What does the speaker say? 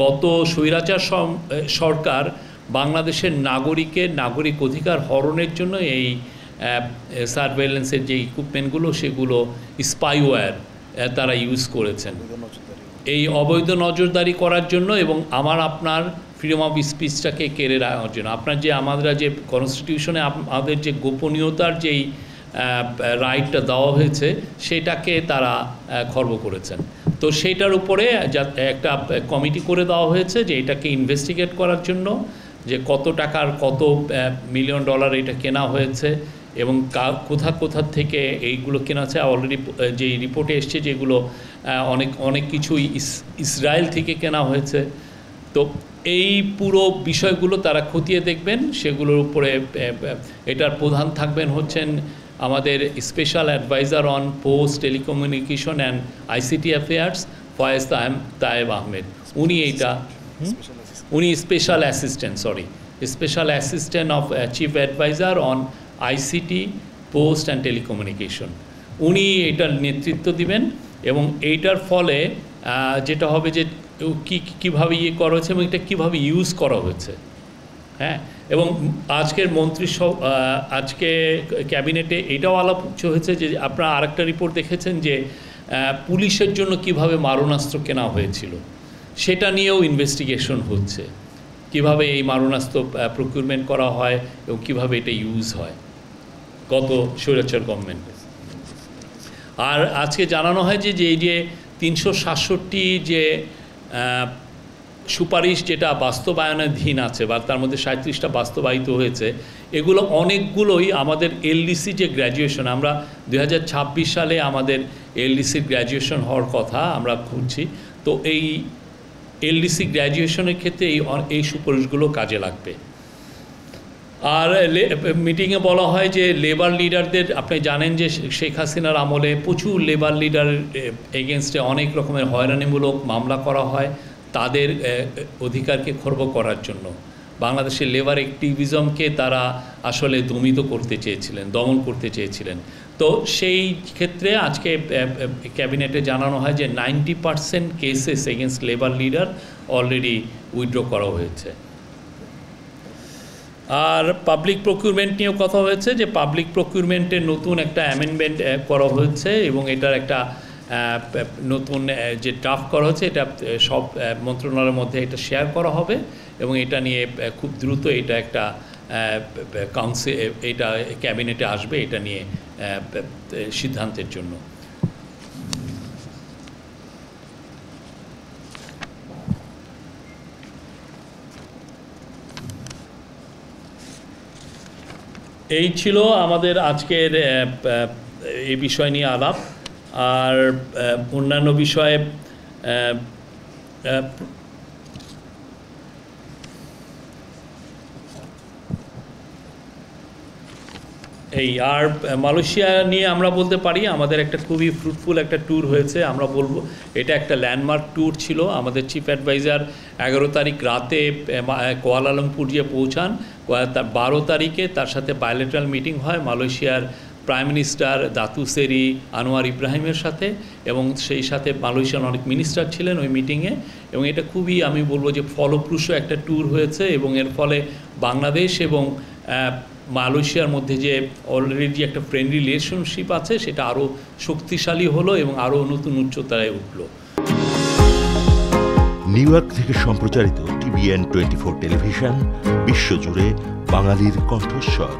গত স্বৈরাচার সরকার বাংলাদেশের নাগরিক অধিকার হরণের জন্য এই সার্ভেলেন্সের যে ইকুইপমেন্টগুলো সেগুলো স্পাইওয়্যার তারা ইউজ করেছেন এই অবৈধ নজরদারি করার জন্য এবং আপনার ফ্রিডম অফ স্পিচটাকে কেড়ে রাখার জন্য। আমরা যে কনস্টিটিউশনে আমাদের যে গোপনীয়তার যেই রাইটটা দেওয়া হয়েছে সেটাকে তারা খর্ব করেছেন। তো সেইটার উপরে একটা কমিটি করে দেওয়া হয়েছে যে এটাকে ইনভেস্টিগেট করার জন্য, যে কত টাকার কত মিলিয়ন ডলার এটা কেনা হয়েছে এবং কোথা থেকে এইগুলো কেনা আছে। অলরেডি যে রিপোর্টে এসছে যেগুলো অনেক কিছুই ইসরায়েল থেকে কেনা হয়েছে। তো এই পুরো বিষয়গুলো তারা খতিয়ে দেখবেন, সেগুলোর উপরে এটার প্রধান থাকবেন হচ্ছেন আমাদের special adviser on post telecommunication and ICT affairs Faiz Taiyeb Ahmed. উনি special assistant of chief adviser on ICT post and telecommunication. উনি এটার নেতৃত্ব দিবেন এবং এইটার ফলে যেটা হবে যে কীভাবে করা হয়েছে এবং এটা কীভাবে ইউজ করা হয়েছে। হ্যাঁ, এবং আজকে ক্যাবিনেটে এটাও আলাপ হয়েছে যে আপনারা আরেকটা রিপোর্ট দেখেছেন যে পুলিশের জন্য কিভাবে মারণাস্ত্র কেনা হয়েছিল সেটা নিয়েও ইনভেস্টিগেশন হচ্ছে, কিভাবে এই মারণাস্ত্র প্রকিউরমেন্ট করা হয় এবং কিভাবে এটা ইউজ হয় গত স্বৈরাচার গভর্নমেন্টে। আর আজকে জানানো হয় যে এই যে 367 যে সুপারিশ যেটা বাস্তবায়নাধীন আছে বা তার মধ্যে 37টা বাস্তবায়িত হয়েছে, এগুলো অনেকগুলোই আমাদের এলডিসি যে গ্র্যাজুয়েশন, আমরা 2026 সালে আমাদের এলডিসির গ্র্যাজুয়েশন হওয়ার কথা আমরা খুঁজছি। তো এই এলডিসি গ্র্যাজুয়েশনের ক্ষেত্রে এই সুপারিশগুলো কাজে লাগবে। আর মিটিংয়ে বলা হয় যে লেবার লিডারদের, আপনি জানেন যে শেখ হাসিনার আমলে প্রচুর লেবার লিডার এগেনস্টে অনেক রকমের হয়রানিমূলক মামলা করা হয় তাদের অধিকারকে খর্ব করার জন্য। বাংলাদেশের লেবার অ্যাক্টিভিজমকে তারা আসলে দমন করতে চেয়েছিলেন। তো সেই ক্ষেত্রে আজকে ক্যাবিনেটে জানানো হয় যে 90% cases against labour leader already withdraw করা হয়েছে। আর পাবলিক প্রকিউরমেন্ট নিয়েও কথা হয়েছে যে পাবলিক প্রকিউরমেন্টের নতুন একটা অ্যামেন্ডমেন্ট করা হয়েছে এবং এটার একটা নতুন যে ড্রাফট করা হচ্ছে এটা সব মন্ত্রণালয়ের মধ্যে এটা শেয়ার করা হবে এবং এটা নিয়ে খুব দ্রুত এটা একটা এটা ক্যাবিনেটে আসবে এটা নিয়ে সিদ্ধান্তের জন্য। এই ছিল আমাদের আজকের এই বিষয় নিয়ে আলাপ। আর অন্যান্য বিষয়ে মালয়েশিয়া নিয়ে আমরা বলতে পারি আমাদের একটা খুবই ফ্রুটফুল একটা ট্যুর হয়েছে। আমরা বলবো এটা একটা ল্যান্ডমার্ক ট্যুর ছিল। আমাদের চিফ অ্যাডভাইজার 11 তারিখ রাতে কুয়ালালামপুর গিয়ে পৌঁছান। তার 12 তারিখে তার সাথে বায়োলেটারাল মিটিং হয় মালয়েশিয়ার প্রাইম মিনিস্টার দাতু সেরি আনোয়ার ইব্রাহিমের সাথে, এবং সেই সাথে মালয়েশিয়ার অনেক মিনিস্টার ছিলেন ওই মিটিংয়ে। এবং এটা খুবই আমি বলবো যে ফলপ্রসূ একটা ট্যুর হয়েছে এবং এর ফলে বাংলাদেশ এবং মালয়েশিয়ার মধ্যে যে অলরেডি একটা ফ্রেন্ডলি রিলেশনশিপ আছে সেটা আরও শক্তিশালী হলো এবং আরও নতুন উচ্চতায় উঠল। নিউ ইয়র্ক থেকে সম্প্রচারিত TVN 24 টেলিভিশন বিশ্বজুড়ে বাঙালির কণ্ঠস্বর।